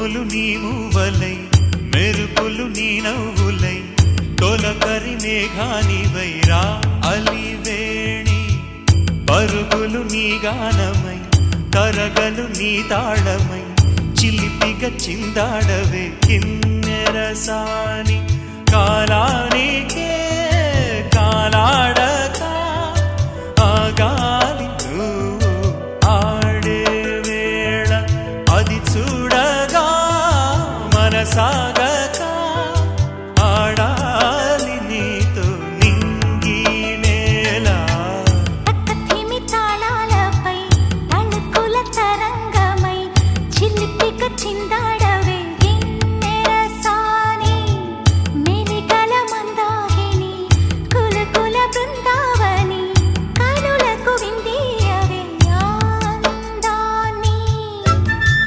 ఉరుములు నీ మూవలై మెరుపులు నీ నవ్వులై తొలకరి మేఘానివై రా అలివేణి పరుగులు నీ గానమై తరగలు నీ తాళమై చిలిపిగా చిందాడవే కిన్నెరసాని కాలానికే కాలాడక ఆగాలి నువ్వు ఆడే వేళ అది చూడగా మనసాగక ఆడాలి నీతో నింగి నేల తక్కతిమి తాళాలపై తణుకుల తరంగమై చిలిపిక చిందా